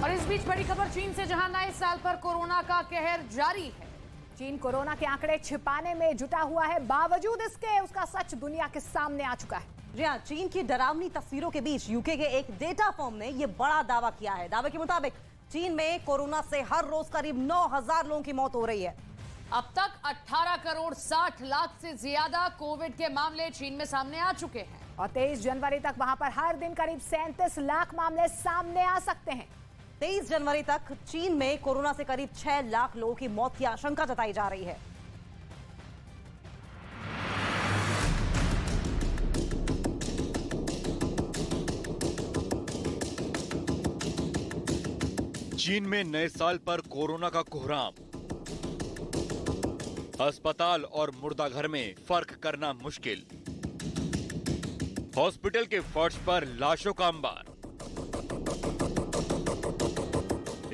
और इस बीच बड़ी खबर चीन से, जहां नए साल पर कोरोना का कहर जारी है। चीन कोरोना के आंकड़े छिपाने में जुटा हुआ है, बावजूद इसके उसका सच दुनिया के सामने आ चुका है। जी हाँ, चीन की डरावनी तस्वीरों के बीच यूके के एक डेटा फर्म ने यह बड़ा दावा किया है। दावे के मुताबिक चीन में कोरोना से हर रोज करीब 9,000 लोगों की मौत हो रही है। अब तक 18 करोड़ 60 लाख से ज्यादा कोविड के मामले चीन में सामने आ चुके हैं और 23 जनवरी तक वहां पर हर दिन करीब 37 लाख मामले सामने आ सकते हैं। 23 जनवरी तक चीन में कोरोना से करीब 6 लाख लोगों की मौत की आशंका जताई जा रही है। चीन में नए साल पर कोरोना का कोहराम, अस्पताल और मुर्दाघर में फर्क करना मुश्किल, हॉस्पिटल के फर्श पर लाशों का अंबार,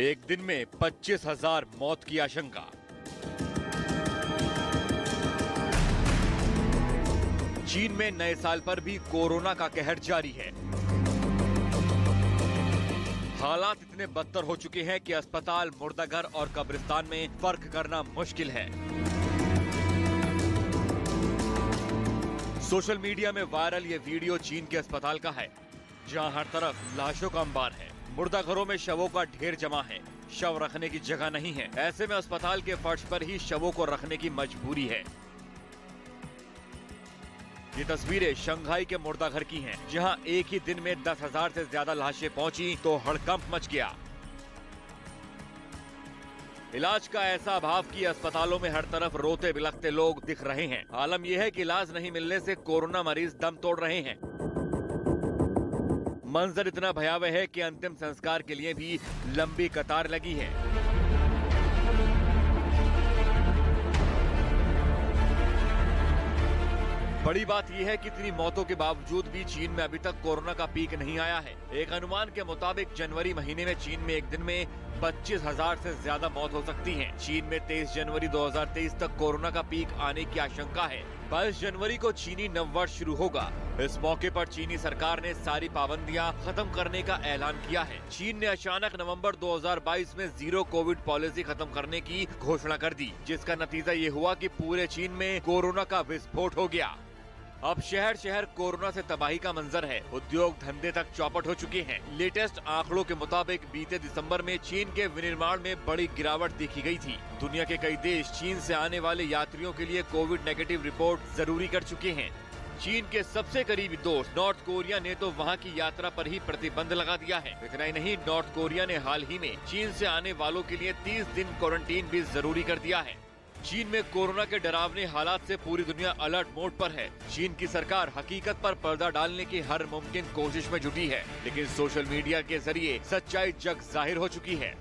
एक दिन में 25,000 मौत की आशंका। चीन में नए साल पर भी कोरोना का कहर जारी है। हालात इतने बदतर हो चुके हैं कि अस्पताल, मुर्दाघर और कब्रिस्तान में फर्क करना मुश्किल है। सोशल मीडिया में वायरल ये वीडियो चीन के अस्पताल का है, जहां हर तरफ लाशों का अंबार है। मुर्दाघरों में शवों का ढेर जमा है, शव रखने की जगह नहीं है। ऐसे में अस्पताल के फर्श पर ही शवों को रखने की मजबूरी है। ये तस्वीरें शंघाई के मुर्दाघर की हैं, जहां एक ही दिन में 10,000 से ज्यादा लाशें पहुंची तो हड़कंप मच गया। इलाज का ऐसा अभाव कि अस्पतालों में हर तरफ रोते बिलखते लोग दिख रहे हैं। आलम यह है कि इलाज नहीं मिलने से कोरोना मरीज दम तोड़ रहे हैं। मंजर इतना भयावह है कि अंतिम संस्कार के लिए भी लंबी कतार लगी है। बड़ी बात यह है कि इतनी मौतों के बावजूद भी चीन में अभी तक कोरोना का पीक नहीं आया है। एक अनुमान के मुताबिक जनवरी महीने में चीन में एक दिन में 25,000 से ज्यादा मौत हो सकती है। चीन में 23 जनवरी 2023 तक कोरोना का पीक आने की आशंका है। 22 जनवरी को चीनी नववर्ष शुरू होगा। इस मौके पर चीनी सरकार ने सारी पाबंदियां खत्म करने का ऐलान किया है। चीन ने अचानक नवंबर 2022 में जीरो कोविड पॉलिसी खत्म करने की घोषणा कर दी, जिसका नतीजा ये हुआ कि पूरे चीन में कोरोना का विस्फोट हो गया। अब शहर शहर कोरोना से तबाही का मंजर है। उद्योग धंधे तक चौपट हो चुके हैं। लेटेस्ट आंकड़ों के मुताबिक बीते दिसंबर में चीन के विनिर्माण में बड़ी गिरावट देखी गई थी। दुनिया के कई देश चीन से आने वाले यात्रियों के लिए कोविड नेगेटिव रिपोर्ट जरूरी कर चुके हैं। चीन के सबसे करीबी दोस्त नॉर्थ कोरिया ने तो वहां की यात्रा पर ही प्रतिबंध लगा दिया है। इतना ही नहीं, नॉर्थ कोरिया ने हाल ही में चीन से आने वालों के लिए 30 दिन क्वारंटीन भी जरूरी कर दिया है। चीन में कोरोना के डरावने हालात से पूरी दुनिया अलर्ट मोड पर है। चीन की सरकार हकीकत पर पर्दा डालने की हर मुमकिन कोशिश में जुटी है, लेकिन सोशल मीडिया के जरिए सच्चाई जग जाहिर हो चुकी है।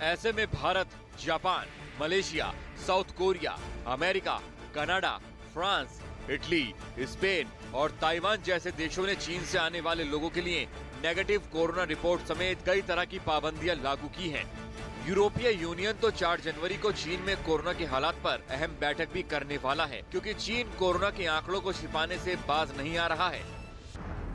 ऐसे में Bharat, Japan, Malaysia, south Korea, America, Canada, France, Italy, Spain और ताइवान जैसे देशों ने चीन से आने वाले लोगों के लिए नेगेटिव कोरोना रिपोर्ट समेत कई तरह की पाबंदियां लागू की हैं। यूरोपीय यूनियन तो 4 जनवरी को चीन में कोरोना के हालात पर अहम बैठक भी करने वाला है, क्योंकि चीन कोरोना के आंकड़ों को छिपाने से बाज नहीं आ रहा है।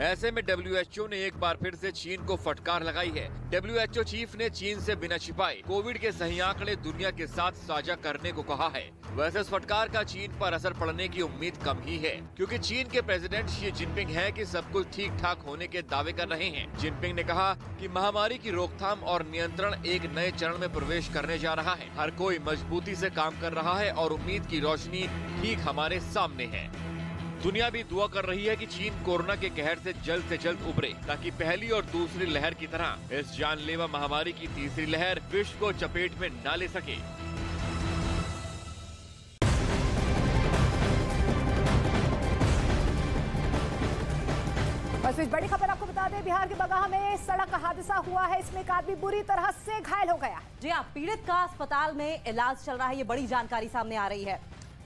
ऐसे में WHO ने एक बार फिर से चीन को फटकार लगाई है। WHO चीफ ने चीन से बिना छिपाए कोविड के सही आंकड़े दुनिया के साथ साझा करने को कहा है। वैसे इस फटकार का चीन पर असर पड़ने की उम्मीद कम ही है, क्योंकि चीन के प्रेसिडेंट शी जिनपिंग है कि सब कुछ ठीक ठाक होने के दावे कर रहे हैं। जिनपिंग ने कहा कि महामारी की रोकथाम और नियंत्रण एक नए चरण में प्रवेश करने जा रहा है। हर कोई मजबूती से काम कर रहा है और उम्मीद की रोशनी ठीक हमारे सामने है। दुनिया भी दुआ कर रही है कि चीन कोरोना के कहर से जल्द उभरे, ताकि पहली और दूसरी लहर की तरह इस जानलेवा महामारी की तीसरी लहर विश्व को चपेट में न ले सके। बस इस बड़ी खबर आपको बता दें, बिहार के बगहा में सड़क हादसा हुआ है। इसमें एक आदमी बुरी तरह से घायल हो गया। जी हाँ, पीड़ित का अस्पताल में इलाज चल रहा है। ये बड़ी जानकारी सामने आ रही है।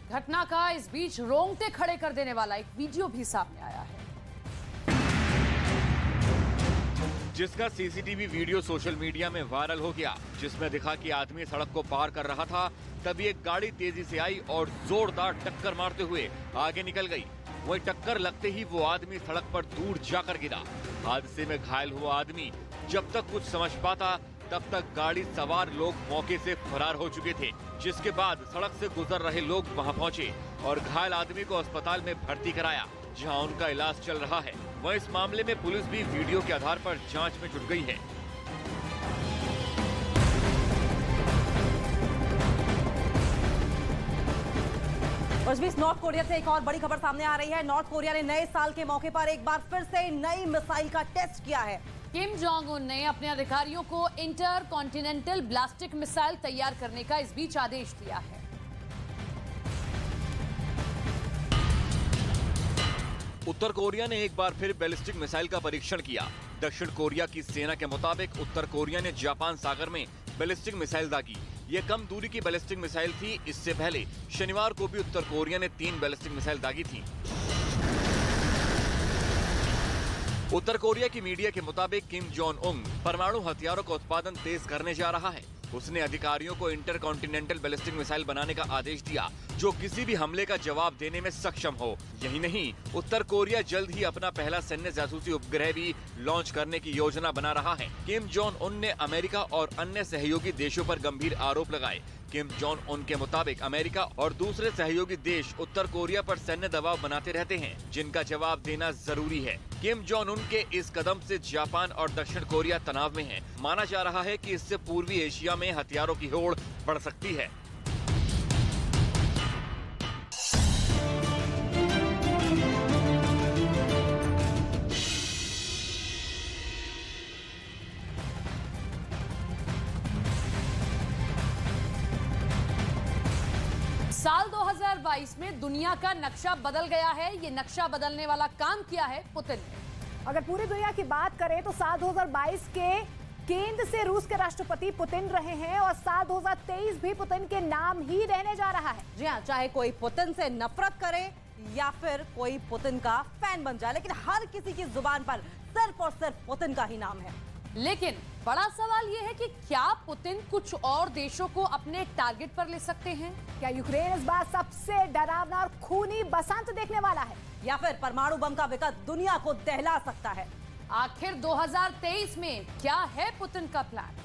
घटना का इस बीच रोंगटे खड़े कर देने वाला एक वीडियो भी सामने आया है, जिसका सीसीटीवी वीडियो सोशल मीडिया में वायरल हो गया, जिसमें दिखा कि आदमी सड़क को पार कर रहा था, तभी एक गाड़ी तेजी से आई और जोरदार टक्कर मारते हुए आगे निकल गई। वही टक्कर लगते ही वो आदमी सड़क पर दूर जाकर गिरा। हादसे में घायल हुआ आदमी जब तक कुछ समझ पाता तब तक गाड़ी सवार लोग मौके से फरार हो चुके थे, जिसके बाद सड़क से गुजर रहे लोग वहां पहुंचे और घायल आदमी को अस्पताल में भर्ती कराया, जहां उनका इलाज चल रहा है। वहीं इस मामले में पुलिस भी वीडियो के आधार पर जांच में जुट गई है। उस बीच नॉर्थ कोरिया से एक और बड़ी खबर सामने आ रही है। नॉर्थ कोरिया ने नए साल के मौके पर एक बार फिर से नई मिसाइल का टेस्ट किया है। किम जोंग उन ने अपने अधिकारियों को इंटर कॉन्टिनेंटल बैलिस्टिक मिसाइल तैयार करने का इस बीच आदेश दिया है। उत्तर कोरिया ने एक बार फिर बैलिस्टिक मिसाइल का परीक्षण किया। दक्षिण कोरिया की सेना के मुताबिक उत्तर कोरिया ने जापान सागर में बैलिस्टिक मिसाइल दागी। ये कम दूरी की बैलिस्टिक मिसाइल थी। इससे पहले शनिवार को भी उत्तर कोरिया ने 3 बैलिस्टिक मिसाइल दागी थी। उत्तर कोरिया की मीडिया के मुताबिक किम जोंग उन परमाणु हथियारों का उत्पादन तेज करने जा रहा है। उसने अधिकारियों को इंटर कॉन्टिनेंटल बैलिस्टिक मिसाइल बनाने का आदेश दिया, जो किसी भी हमले का जवाब देने में सक्षम हो। यही नहीं, उत्तर कोरिया जल्द ही अपना पहला सैन्य जासूसी उपग्रह भी लॉन्च करने की योजना बना रहा है। किम जोंग उन ने अमेरिका और अन्य सहयोगी देशों पर गंभीर आरोप लगाए। किम जोंग उन के मुताबिक अमेरिका और दूसरे सहयोगी देश उत्तर कोरिया पर सैन्य दबाव बनाते रहते हैं, जिनका जवाब देना जरूरी है। किम जोंग उन के इस कदम से जापान और दक्षिण कोरिया तनाव में है। माना जा रहा है कि इससे पूर्वी एशिया में हथियारों की होड़ बढ़ सकती है। साल 2022 में दुनिया का नक्शा बदल गया है। ये नक्शा बदलने वाला काम किया है पुतिन ने। अगर पूरी दुनिया की बात करें तो साल 2022 के केंद्र से रूस के राष्ट्रपति पुतिन रहे हैं और साल 2023 भी पुतिन के नाम ही रहने जा रहा है। जी हाँ, चाहे कोई पुतिन से नफरत करे या फिर कोई पुतिन का फैन बन जाए, लेकिन हर किसी की जुबान पर सिर्फ और सिर्फ पुतिन का ही नाम है। लेकिन बड़ा सवाल यह है कि क्या पुतिन कुछ और देशों को अपने टारगेट पर ले सकते हैं? क्या यूक्रेन इस बार सबसे डरावना और खूनी बसंत देखने वाला है, या फिर परमाणु बम का विकट दुनिया को दहला सकता है? आखिर 2023 में क्या है पुतिन का प्लान?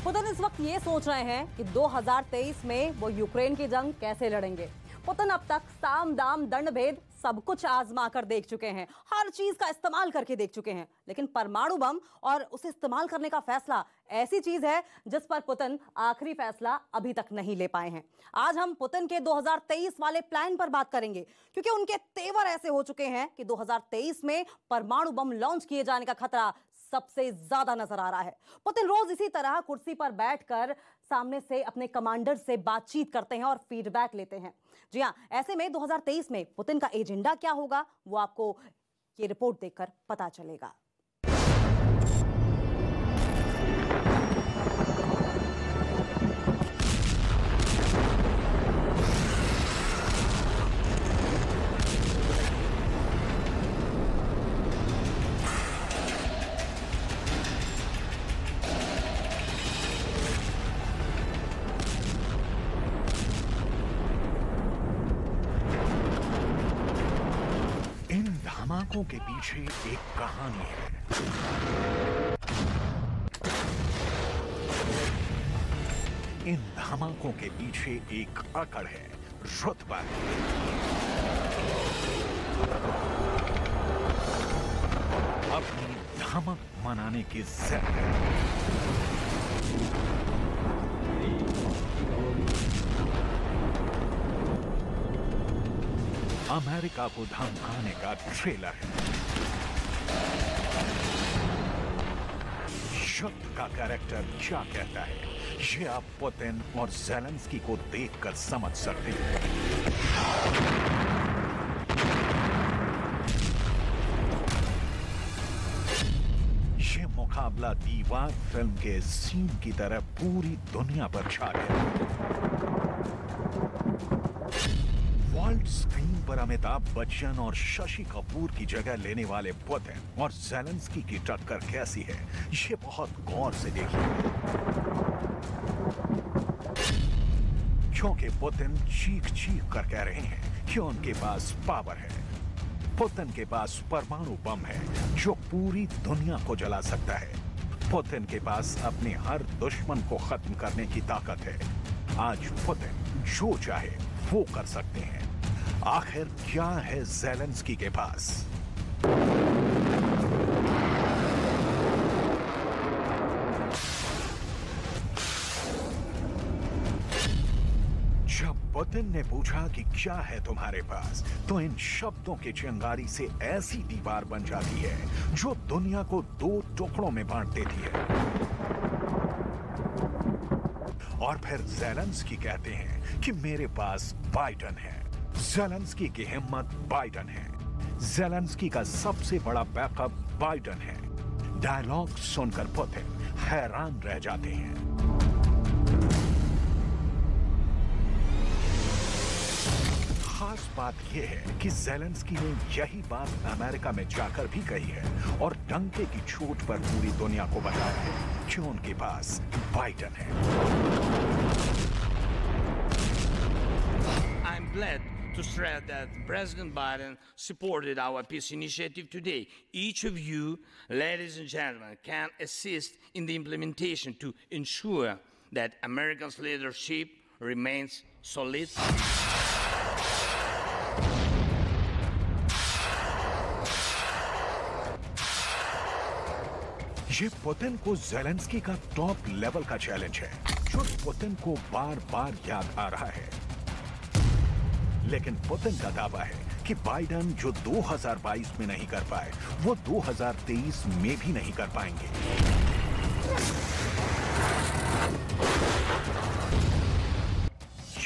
पुतिन इस वक्त ये सोच रहे हैं कि 2023 में वो यूक्रेन की जंग कैसे लड़ेंगे। पुतिन अब तक साम दाम दंड भेद सब कुछ आजमा कर देख चुके हैं, हर चीज का इस्तेमाल करके देख चुके हैं, लेकिन परमाणु बम और उसे इस्तेमाल करने का फैसला ऐसी चीज है जिस पर पुतिन आखिरी फैसला अभी तक नहीं ले पाए हैं। आज हम पुतिन के 2023 वाले प्लान पर बात करेंगे, क्योंकि उनके तेवर ऐसे हो चुके हैं कि 2023 में परमाणु बम लॉन्च किए जाने का खतरा सबसे ज्यादा नजर आ रहा है। पुतिन रोज इसी तरह कुर्सी पर बैठकर सामने से अपने कमांडर से बातचीत करते हैं और फीडबैक लेते हैं। जी हाँ, ऐसे में 2023 में पुतिन का एजेंडा क्या होगा वो आपको ये रिपोर्ट देखकर पता चलेगा। धमाकों के पीछे एक कहानी है। इन धमाकों के पीछे एक अकड़ है, रुतबा है। अपनी धमक मनाने की जिद है। अमेरिका को धमकाने का ट्रेलर है। युद्ध का कैरेक्टर क्या कहता है, ये आप पुतिन और ज़ेलेंस्की को देखकर समझ सकते हैं। ये मुकाबला दीवार फिल्म के सीन की तरह पूरी दुनिया पर छा गया। वर्ल्ड स्क्रीन पर अमिताभ बच्चन और शशि कपूर की जगह लेने वाले पुतिन और ज़ेलेंस्की की टक्कर कैसी है, ये बहुत गौर से देखिए। क्योंकि पुतिन चीख कर कह रहे हैं कि उनके पास पावर है। पुतिन के पास परमाणु बम है जो पूरी दुनिया को जला सकता है। पुतिन के पास अपने हर दुश्मन को खत्म करने की ताकत है। आज पुतिन जो चाहे वो कर सकते हैं। आखिर क्या है ज़ेलेंस्की के पास? जब पुतिन ने पूछा कि क्या है तुम्हारे पास, तो इन शब्दों की चिंगारी से ऐसी दीवार बन जाती है जो दुनिया को दो टुकड़ों में बांट देती है। और फिर ज़ेलेंस्की कहते हैं कि मेरे पास बाइडन है। ज़ेलेंस्की की हिम्मत बाइडन है। ज़ेलेंस्की का सबसे बड़ा बैकअप बाइडन है। डायलॉग सुनकर पुतिन हैरान रह जाते हैं। खास बात यह है कि ज़ेलेंस्की ने यही बात अमेरिका में जाकर भी कही है और डंके की चोट पर पूरी दुनिया को बताया है कि उनके पास बाइडन है। I'm glad to stress that President Biden supported our peace initiative today. Each of you, ladies and gentlemen, can assist in the implementation to ensure that America's leadership remains solid. ये Putin को Zelensky का top level का challenge है जो Putin को बार बार याद आ रहा है। लेकिन पुतिन का दावा है कि बाइडन जो 2022 में नहीं कर पाए वो 2023 में भी नहीं कर पाएंगे।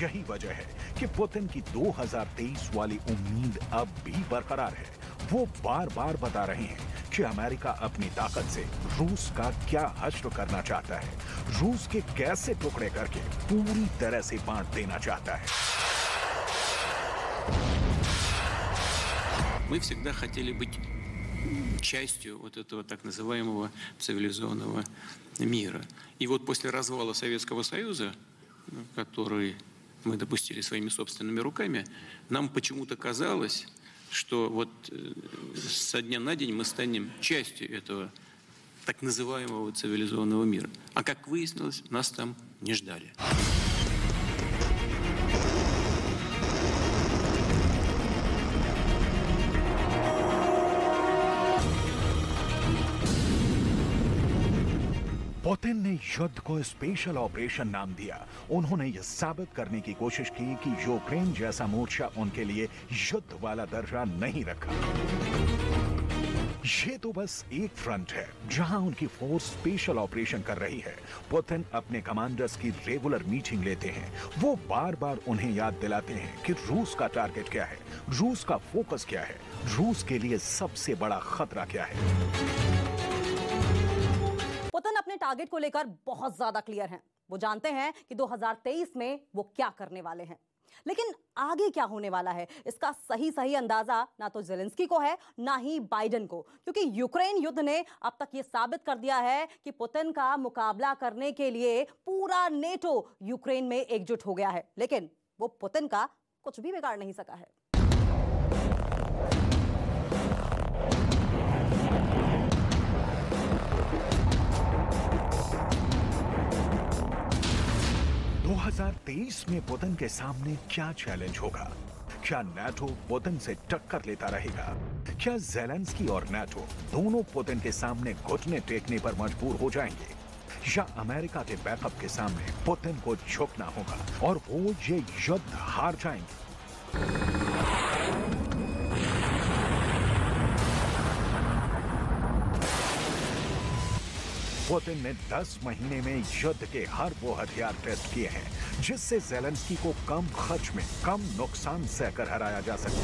यही वजह है कि पुतिन की 2023 वाली उम्मीद अब भी बरकरार है। वो बार बार बता रहे हैं कि अमेरिका अपनी ताकत से रूस का क्या हश्र करना चाहता है, रूस के कैसे टुकड़े करके पूरी तरह से बांट देना चाहता है। Мы всегда хотели быть частью вот этого так называемого цивилизованного мира. И вот после развала Советского Союза, который мы допустили своими собственными руками, нам почему-то казалось, что вот со дня на день мы станем частью этого так называемого цивилизованного мира. А как выяснилось, нас там не ждали. पुतिन ने युद्ध को स्पेशल ऑपरेशन नाम दिया। उन्होंने यह साबित करने की कोशिश की कि यूक्रेन जैसा मोर्चा उनके लिए युद्ध वाला दर्जा नहीं रखा। ये तो बस एक फ्रंट है जहां उनकी फोर्स स्पेशल ऑपरेशन कर रही है। पुतिन अपने कमांडर्स की रेगुलर मीटिंग लेते हैं। वो बार बार उन्हें याद दिलाते हैं कि रूस का टारगेट क्या है, रूस का फोकस क्या है, रूस के लिए सबसे बड़ा खतरा क्या है। पुतिन अपने टारगेट को लेकर बहुत ज्यादा क्लियर हैं। वो जानते हैं कि 2023 में वो क्या करने वाले हैं, लेकिन आगे क्या होने वाला है इसका सही अंदाजा ना तो ज़ेलेंस्की को है ना ही बाइडन को, क्योंकि यूक्रेन युद्ध ने अब तक ये साबित कर दिया है कि पुतिन का मुकाबला करने के लिए पूरा नेटो यूक्रेन में एकजुट हो गया है, लेकिन वो पुतिन का कुछ भी बिगाड़ नहीं सका है। दो 2023 में पुतिन के सामने क्या चैलेंज होगा? क्या नाटो पुतिन से टक्कर लेता रहेगा? क्या ज़ेलेंस्की और नाटो दोनों पुतिन के सामने घुटने टेकने पर मजबूर हो जाएंगे? या अमेरिका के बैकअप के सामने पुतिन को झुकना होगा और वो ये युद्ध हार जाएंगे? पुतिन ने 10 महीने में युद्ध के हर वो हथियार टेस्ट किए हैं जिससे ज़ेलेंस्की को कम खर्च में कम नुकसान सहकर हराया जा सके।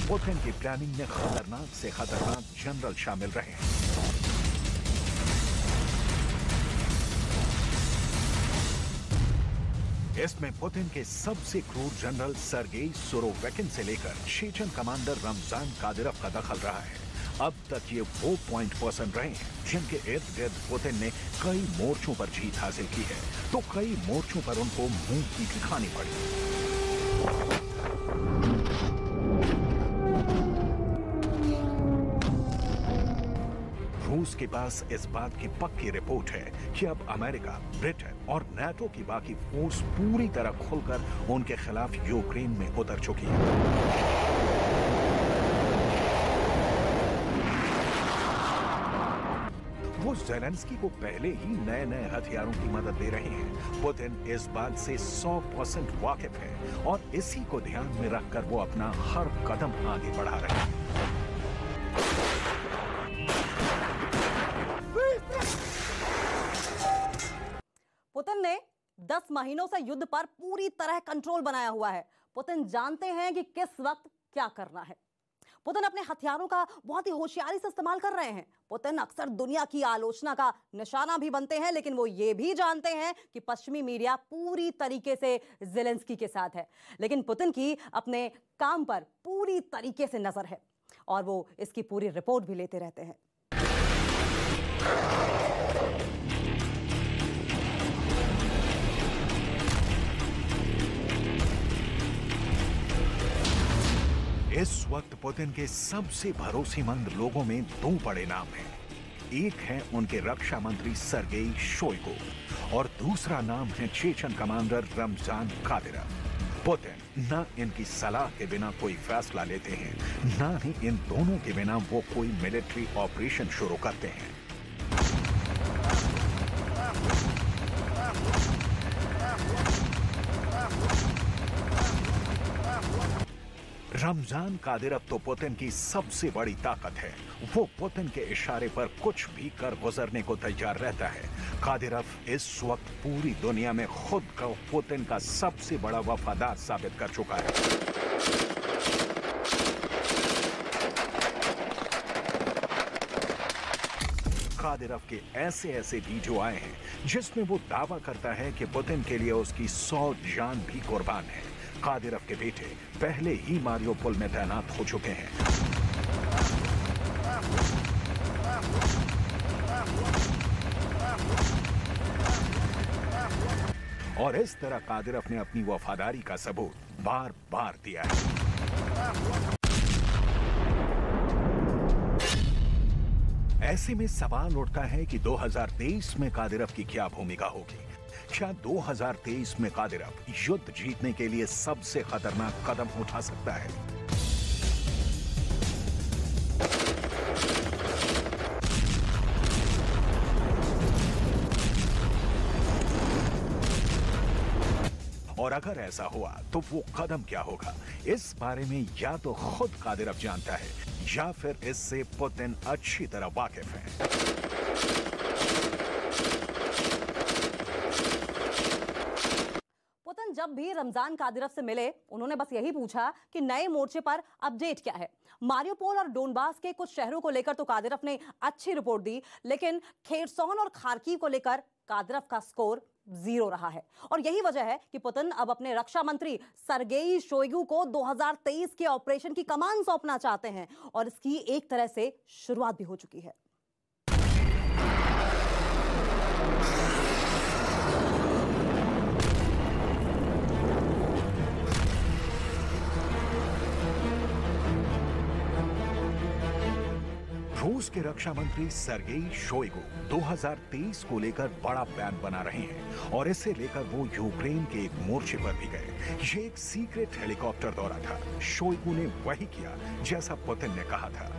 पुतिन की प्लानिंग में खतरनाक से खतरनाक जनरल शामिल रहे हैं। इसमें पुतिन के सबसे क्रूर जनरल सर्गेई सुरोविकिन से लेकर चेचन कमांडर रमजान कादिरोव का दखल रहा है। अब तक ये वो पॉइंट पर्सन रहे हैं जिनके इर्द गिर्द पुतिन ने कई मोर्चों पर जीत हासिल की है, तो कई मोर्चों पर उनको मुंह की खानी पड़ी। रूस के पास इस बात की पक्की रिपोर्ट है कि अब अमेरिका, ब्रिटेन और नाटो की बाकी फोर्स पूरी तरह खुलकर उनके खिलाफ यूक्रेन में उतर चुकी है। वो ज़ेलेंस्की को पहले ही नए नए हथियारों की मदद दे रहे हैं। पुतिन इस बात से 100% वाकिफ है और इसी को ध्यान में रखकर वो अपना हर कदम आगे बढ़ा रहे हैं। पुतिन ने 10 महीनों से युद्ध पर पूरी तरह कंट्रोल बनाया हुआ है। पुतिन जानते हैं कि किस वक्त क्या करना है। पुतिन अपने हथियारों का बहुत ही होशियारी से इस्तेमाल कर रहे हैं। पुतिन अक्सर दुनिया की आलोचना का निशाना भी बनते हैं, लेकिन वो ये भी जानते हैं कि पश्चिमी मीडिया पूरी तरीके से ज़ेलेंस्की के साथ है। लेकिन पुतिन की अपने काम पर पूरी तरीके से नजर है और वो इसकी पूरी रिपोर्ट भी लेते रहते हैं। इस वक्त पुतिन के सबसे भरोसेमंद लोगों में दो बड़े नाम हैं। एक है उनके रक्षा मंत्री सर्गेई शोइगु और दूसरा नाम है Chechen commander Ramzan Kadyrov. Putin न इनकी सलाह के बिना कोई फैसला लेते हैं, न ही इन दोनों के बिना वो कोई मिलिट्री ऑपरेशन शुरू करते हैं। रमजान कादिरोव तो पुतिन की सबसे बड़ी ताकत है। वो पुतिन के इशारे पर कुछ भी कर गुजरने को तैयार रहता है। कादिरोव इस वक्त पूरी दुनिया में खुद को पुतिन का सबसे बड़ा वफादार साबित कर चुका है। कादिरोव के ऐसे ऐसे वीडियो आए हैं जिसमें वो दावा करता है कि पुतिन के लिए उसकी 100 जान भी कुर्बान है। कादिरोव के बेटे पहले ही मारियोपोल में तैनात हो चुके हैं। और इस तरह कादिरोव ने अपनी वफादारी का सबूत बार बार दिया है। ऐसे में सवाल उठता है कि 2023 में कादिरोव की क्या भूमिका होगी। क्या 2023 में कादिरोव युद्ध जीतने के लिए सबसे खतरनाक कदम उठा सकता है? और अगर ऐसा हुआ तो वो कदम क्या होगा? इस बारे में या तो खुद कादिरोव जानता है या फिर इससे पुतिन अच्छी तरह वाकिफ है। पुतिन जब भी रमजान कादिरोव से मिले, उन्होंने बस यही पूछा कि नए मोर्चे पर अपडेट क्या है। मारियोपोल और डोनबास के कुछ शहरों को लेकर तो कादिरोव ने अच्छी रिपोर्ट दी, लेकिन खेरसोन और खार्किव को लेकर कादिरोव का स्कोर 0 रहा है। और यही वजह है कि पुतिन अब अपने रक्षा मंत्री सर्गेई शोइगु को 2023 के ऑपरेशन की कमान सौंपना चाहते हैं और इसकी एक तरह से शुरुआत भी हो चुकी है। रूस के रक्षा मंत्री सर्गेई शोइगु 2023 को लेकर बड़ा प्लान बना रहे हैं और इसे लेकर वो यूक्रेन के एक मोर्चे पर भी गए। ये एक सीक्रेट हेलीकॉप्टर दौरा था। शोइगु ने वही किया जैसा पुतिन ने कहा था।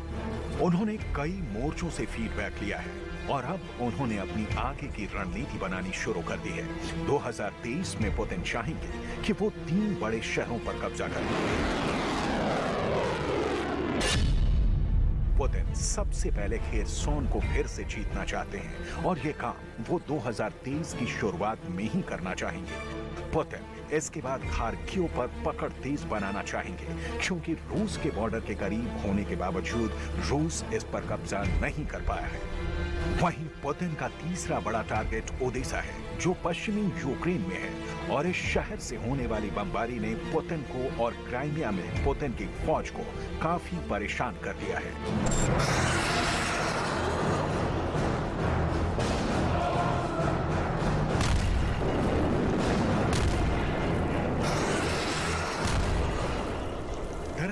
उन्होंने कई मोर्चों से फीडबैक लिया है और अब उन्होंने अपनी आगे की रणनीति बनानी शुरू कर दी है। 2023 में पुतिन चाहेंगे कि वो 3 बड़े शहरों पर कब्जा करें। पुतिन सबसे पहले खेरसोन को फिर से जीतना चाहते हैं और ये काम वो 2023 की शुरुआत में ही करना चाहेंगे। पुतिन इसके बाद खार्किव पर पकड़ तेज बनाना चाहेंगे क्योंकि रूस के बॉर्डर के करीब होने के बावजूद रूस इस पर कब्जा नहीं कर पाया है। वहीं पुतिन का तीसरा बड़ा टारगेट ओडेसा है जो पश्चिमी यूक्रेन में है और इस शहर से होने वाली बमबारी ने पुतिन को और क्राइमिया में पुतिन की फौज को काफी परेशान कर दिया है।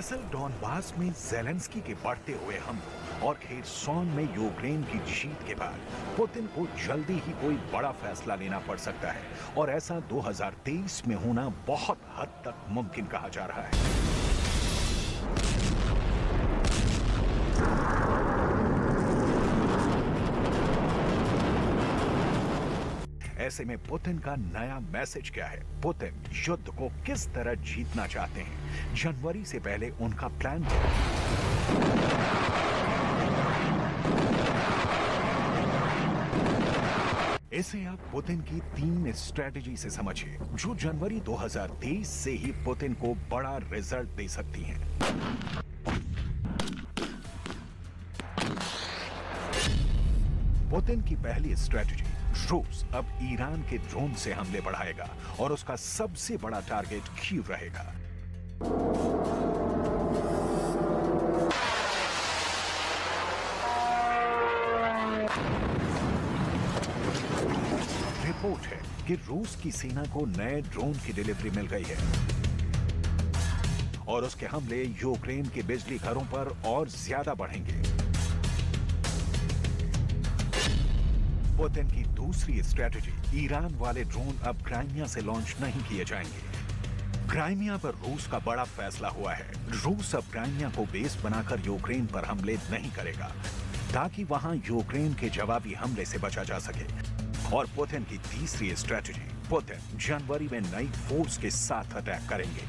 दरअसल डॉनबास में ज़ेलेंस्की के बढ़ते हुए हमलों और खेरसोन में यूक्रेन की जीत के बाद पुतिन को जल्दी ही कोई बड़ा फैसला लेना पड़ सकता है और ऐसा 2023 में होना बहुत हद तक मुमकिन कहा जा रहा है। ऐसे में पुतिन का नया मैसेज क्या है? पुतिन युद्ध को किस तरह जीतना चाहते हैं? जनवरी से पहले उनका प्लान क्या है? इसे आप पुतिन की 3 स्ट्रेटजी से समझिए, जो जनवरी 2023 से ही पुतिन को बड़ा रिजल्ट दे सकती हैं। पुतिन की पहली स्ट्रेटजी, रूस अब ईरान के ड्रोन से हमले बढ़ाएगा और उसका सबसे बड़ा टारगेट कीव रहेगा। रिपोर्ट है कि रूस की सेना को नए ड्रोन की डिलीवरी मिल गई है और उसके हमले यूक्रेन के बिजली घरों पर और ज्यादा बढ़ेंगे। पुतिन की दूसरी स्ट्रेटजी, ईरान वाले ड्रोन अब क्राइमिया से लॉन्च नहीं किए जाएंगे। क्राइमिया पर रूस का बड़ा फैसला हुआ है। रूस अब क्राइमिया को बेस बनाकर यूक्रेन पर हमले नहीं करेगा ताकि वहां यूक्रेन के जवाबी हमले से बचा जा सके। और पुतिन की तीसरी स्ट्रेटजी, पुतिन जनवरी में नई फोर्स के साथ अटैक करेंगे।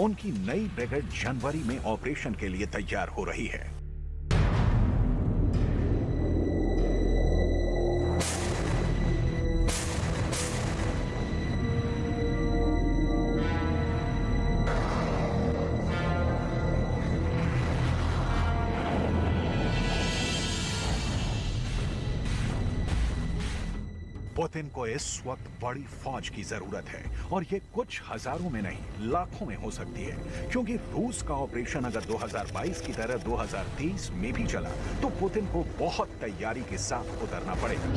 उनकी नई ब्रिगेड जनवरी में ऑपरेशन के लिए तैयार हो रही है। पुतिन को इस वक्त बड़ी फौज की जरूरत है और ये कुछ हजारों में नहीं, लाखों में हो सकती है, क्योंकि रूस का ऑपरेशन अगर 2022 की तरह 2023 में भी चला तो पुतिन को बहुत तैयारी के साथ उतरना पड़ेगा।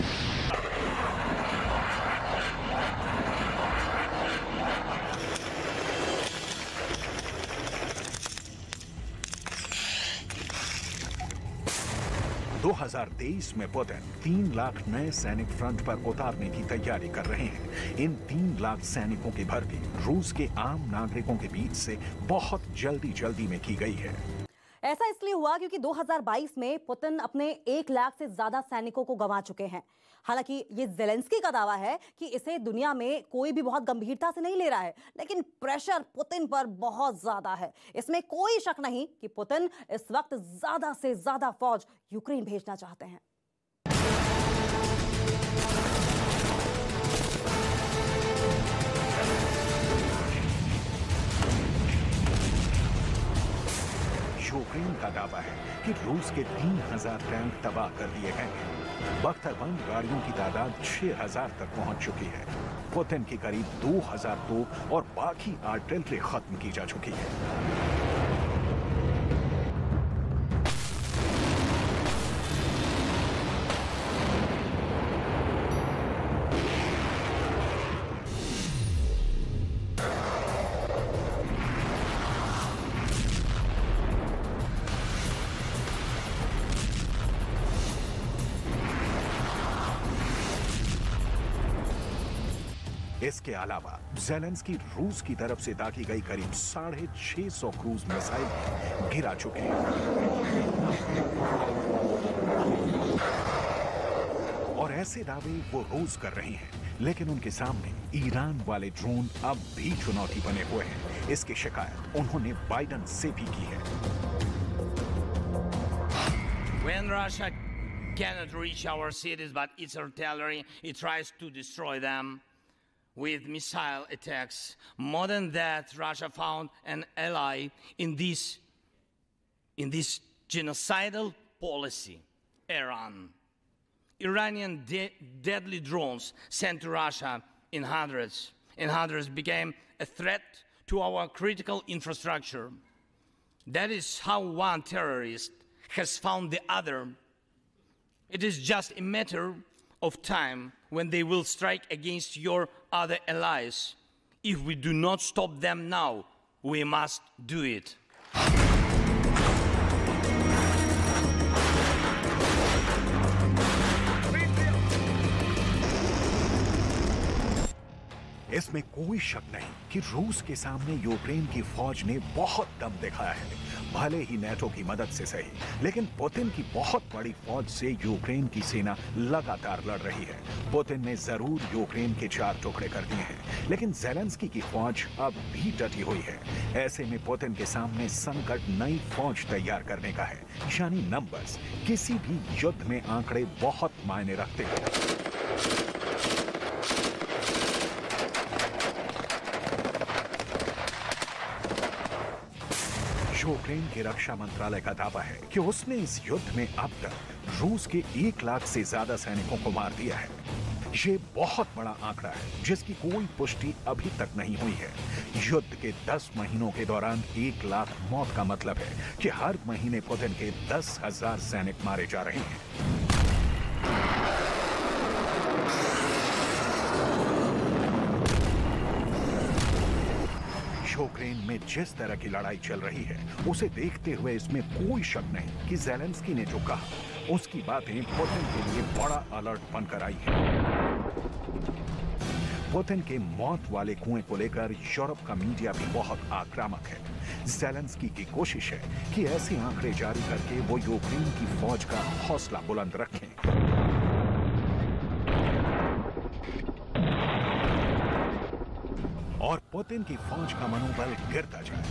2023 में पुतिन 3 लाख नए सैनिक फ्रंट पर उतारने की तैयारी कर रहे हैं। इन 3 लाख सैनिकों की भर्ती रूस के आम नागरिकों के बीच से बहुत जल्दी में की गई है। ऐसा इसलिए हुआ क्योंकि 2022 में पुतिन अपने 1 लाख से ज्यादा सैनिकों को गंवा चुके हैं। हालांकि ये ज़ेलेंस्की का दावा है कि इसे दुनिया में कोई भी बहुत गंभीरता से नहीं ले रहा है, लेकिन प्रेशर पुतिन पर बहुत ज्यादा है। इसमें कोई शक नहीं कि पुतिन इस वक्त ज्यादा से ज्यादा फौज यूक्रेन भेजना चाहते हैं। यूक्रेन का दावा है कि रूस के 3000 टैंक तबाह कर दिए गए हैं। बख्तरबंद गाड़ियों की तादाद 6000 तक पहुंच चुकी है। पुतिन की करीब 2000 तोप और बाकी आर्टिलरी खत्म की जा चुकी है। इसके अलावा ज़ेलेंस्की रूस की तरफ से दागी गई करीब 650 क्रूज मिसाइल गिरा चुके हैं और ऐसे दावे वो रोज कर रहे हैं, लेकिन उनके सामने ईरान वाले ड्रोन अब भी चुनौती बने हुए हैं। इसकी शिकायत उन्होंने बाइडेन से भी की है। When Russia cannot reach our cities, but its artillery, it tries to destroy them with missile attacks. More than that, Russia found an ally in this genocidal policy, Iran. Iranian deadly drones sent to Russia in hundreds became a threat to our critical infrastructure. That is how one terrorist has found the other. It is just a matter of time when they will strike against your other allies. If we do not stop them now, we must do it. इसमें कोई शक नहीं कि रूस के सामने Ukraine की फौज ने बहुत दम दिखाया है, भले ही नेटो की मदद से सही, लेकिन पुतिन की बहुत बड़ी फौज से यूक्रेन की सेना लगातार लड़ रही है। पुतिन ने जरूर यूक्रेन के 4 टुकड़े कर दिए हैं, लेकिन ज़ेलेंस्की की फौज अब भी डटी हुई है। ऐसे में पुतिन के सामने संकट नई फौज तैयार करने का है, यानी नंबर्स। किसी भी युद्ध में आंकड़े बहुत मायने रखते हैं। यूक्रेन के रक्षा मंत्रालय का दावा है कि उसने इस युद्ध में अब तक रूस के 1 लाख से ज्यादा सैनिकों को मार दिया है। ये बहुत बड़ा आंकड़ा है जिसकी कोई पुष्टि अभी तक नहीं हुई है। युद्ध के 10 महीनों के दौरान 1 लाख मौत का मतलब है कि हर महीने पुतिन के 10,000 सैनिक मारे जा रहे हैं। यूक्रेन में जिस तरह की लड़ाई चल रही है, उसे देखते हुए इसमें कोई शक नहीं कि ज़ेलेंस्की ने जो कहा उसकी बातें पुतिन के लिए बड़ा अलर्ट बनकर आई है। पुतिन के मौत वाले कुएं को लेकर यूरोप का मीडिया भी बहुत आक्रामक है। ज़ेलेंस्की की कोशिश है कि ऐसे आंकड़े जारी करके वो यूक्रेन की फौज का हौसला बुलंद रखें। और पुतिन की फौज का मनोबल गिरता जाए।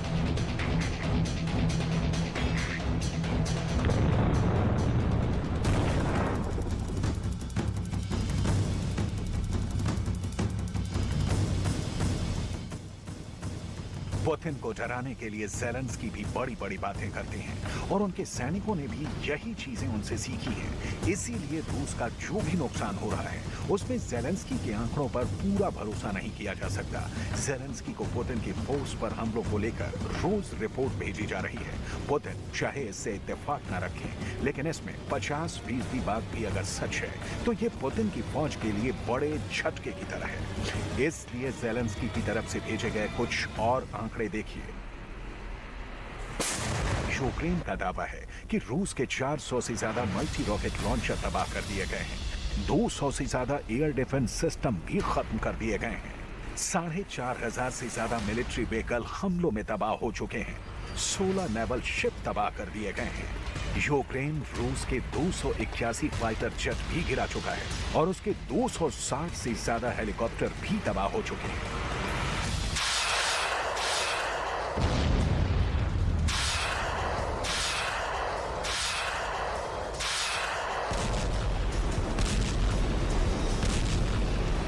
पुतिन को डराने के लिए ज़ेलेंस्की भी बड़ी बड़ी बातें करते हैं और उनके सैनिकों ने भी यही चीजें उनसे सीखी हैं। इसीलिए रूस का जो भी नुकसान हो रहा है उसमें ज़ेलेंस्की के आंकड़ों पर पूरा भरोसा नहीं किया जा सकता। ज़ेलेंस्की को पुतिन की फोर्स पर हमलों को लेकर रोज रिपोर्ट भेजी जा रही है। पुतिन चाहे इससे इत्तेफाक न रखें, लेकिन इसमें 50% बात भी अगर सच है तो ये पुतिन की फौज के लिए बड़े झटके की तरह है। इसलिए ज़ेलेंस्की की तरफ से भेजे गए कुछ और आंकड़े देखिए। यूक्रेन का दावा है कि रूस के 400 से ज्यादा मल्टी रॉकेट लॉन्चर तबाह कर दिए गए हैं। 200 से ज्यादा एयर डिफेंस सिस्टम भी खत्म कर दिए गए हैं। 4,500 से ज्यादा मिलिट्री व्हीकल हमलों में तबाह हो चुके हैं। 16 नेवल शिप तबाह कर दिए गए हैं। यूक्रेन रूस के 281 फाइटर जेट भी गिरा चुका है और उसके 260 से ज्यादा हेलीकॉप्टर भी तबाह हो चुके हैं।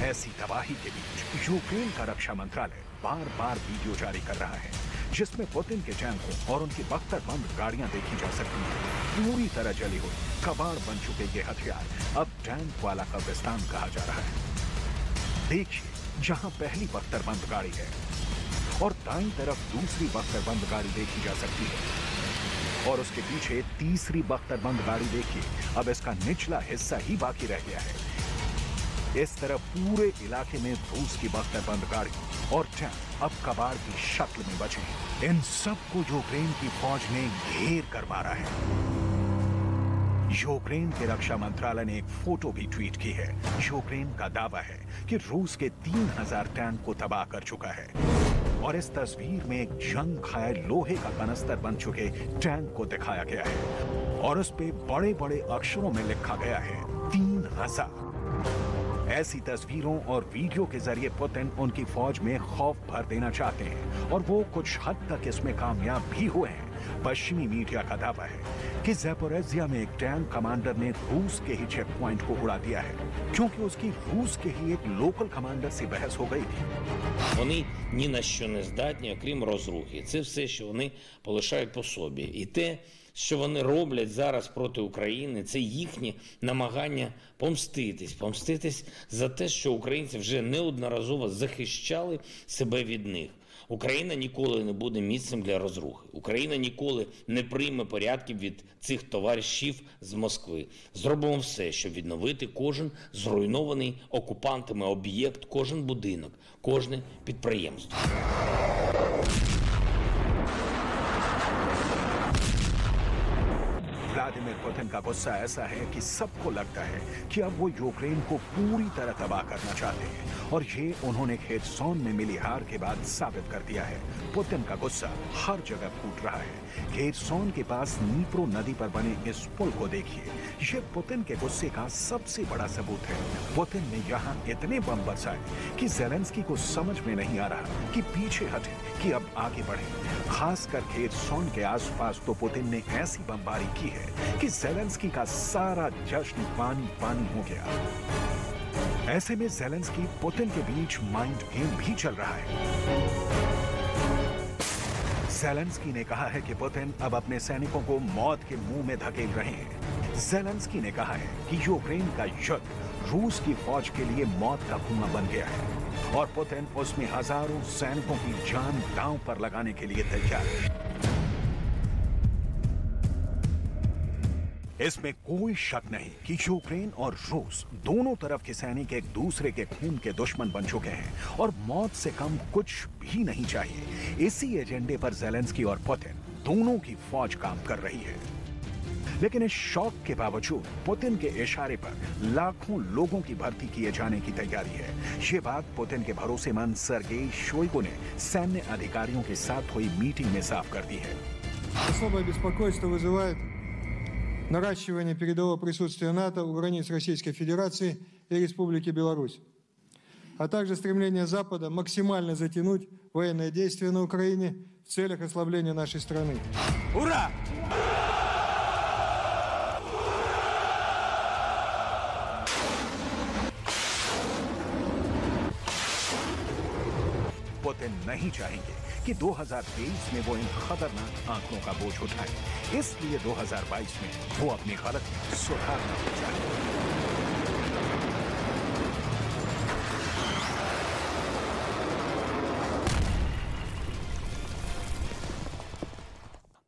ऐसी तबाही के बीच यूक्रेन का रक्षा मंत्रालय बार बार वीडियो जारी कर रहा है जिसमें पुतिन के टैंकों और उनकी बख्तरबंद गाड़ियां देखी जा सकती हैं। पूरी तरह जली हुई कबाड़ बन चुके ये हथियार अब टैंक वाला कब्रिस्तान कहा जा रहा है। देखिए, जहां पहली बख्तरबंद गाड़ी है और दाईं तरफ दूसरी बख्तरबंद गाड़ी देखी जा सकती है और उसके पीछे तीसरी बख्तरबंद गाड़ी देखिए। अब इसका निचला हिस्सा ही बाकी रह गया है। इस तरह पूरे इलाके में रूस की बख्तरबंद गाड़ी और टैंक अब कबाड़ की शक्ल में बचे हैं। इन सबको यूक्रेन की फौज ने घेर कर मारा है। यूक्रेन के रक्षा मंत्रालय ने एक फोटो भी ट्वीट की है। यूक्रेन का दावा है कि रूस के 3,000 टैंक को तबाह कर चुका है और इस तस्वीर में एक जंग घायल लोहे का कनस्तर बन चुके टैंक को दिखाया गया है और उस पे बड़े बड़े अक्षरों में लिखा गया है 3,000। ऐसी तस्वीरों और वीडियो के जरिए पुतिन उनकी फौज में खौफ भर देना चाहते हैं और वो कुछ हद तक इसमें कामयाब भी हुए हैं। पश्चिमी मीडिया का दावा है कि ज़ैपोरिज़िया में एक टैंक कमांडर ने रूस के ही चेक पॉइंट को उड़ा दिया है क्योंकि उसकी रूस के ही एक लोकल कमांडर से बहस हो गई थी। Вони ні на що не здатні, окрім розрухи. Це все, що вони полишають по собі. І те, що вони роблять зараз проти України, це їхні намагання помститись за те, що українці вже неодноразово захищали себе від них. Україна ніколи не буде місцем для розрухи. Україна ніколи не прийме порядків від цих товаришів з Москви. Зробимо все, щоб відновити кожен зруйнований окупантами об'єкт, кожен будинок, кожне підприємство. व्लादिमीर पुतिन का गुस्सा ऐसा है कि सबको लगता है कि अब वो यूक्रेन को पूरी तरह तबाह करना चाहते हैं और ये उन्होंने खेरसोन में मिली हार के बाद साबित कर दिया है। पुतिन का गुस्सा हर जगह फूट रहा है। खेरसोन के पास नीप्रो नदी पर बने इस पुल को देखिए, ये पुतिन के गुस्से का सबसे बड़ा सबूत है। पुतिन ने यहाँ इतने बम बरसाए कि ज़ेलेंस्की को समझ में नहीं आ रहा कि पीछे हटे कि अब आगे बढ़े। खासकर खेरसोन के आसपास तो पुतिन ने ऐसी बमबारी की है कि ज़ेलेंस्की का सारा जश्न पानी पानी हो गया। ऐसे में ज़ेलेंस्की पुतिन के बीच माइंड गेम भी चल रहा है। ज़ेलेंस्की ने कहा है कि पुतिन अब अपने सैनिकों को मौत के मुंह में धकेल रहे हैं। ज़ेलेंस्की ने कहा है कि यूक्रेन का युद्ध रूस की फौज के लिए मौत का कुआं बन गया है और पुतिन उसमें हजारों सैनिकों की जान दांव पर लगाने के लिए तैयार है। इसमें कोई शक नहीं कि यूक्रेन और रूस दोनों तरफ के सैनिक एक दूसरे के खून के दुश्मन बन चुके हैं और मौत से कम कुछ भी नहीं चाहिए। इसी एजेंडे पर ज़ेलेंस्की और पुतिन दोनों की फौज काम कर रही है। लेकिन इस शौक के बावजूद पुतिन के इशारे पर लाखों लोगों की भर्ती किए जाने की तैयारी है। ये बात पुतिन के भरोसेमंद सर्गेई शोइगु ने सैन्य अधिकारियों के साथ हुई मीटिंग में साफ कर दी है। Особое беспокойство вызывает наращивание передового присутствия НАТО у границ Российской Федерации и Республики Беларусь, а также стремление Запада максимально затянуть военные действия на Украине в целях ослабления нашей страны. Ура! पुतिन नहीं चाहेंगे कि 2023 में वो इन खतरनाक आंकड़ों का बोझ उठाए। इसलिए 2022 में वो अपनी गलती सुधारना चाहेंगे।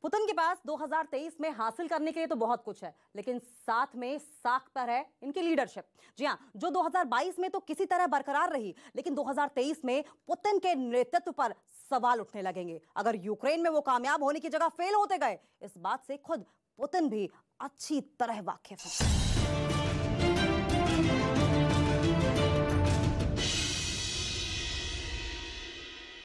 पुतिन के पास 2023 में हासिल करने के लिए तो बहुत कुछ है, लेकिन साथ में साख पर है इनकी लीडरशिप। जी हां, जो 2022 में तो किसी तरह बरकरार रही, लेकिन 2023 में पुतिन के नेतृत्व पर सवाल उठने लगेंगे। अगर यूक्रेन में वो कामयाब होने की जगह फेल होते गए, इस बात से खुद पुतिन भी अच्छी तरह वाकिफ है।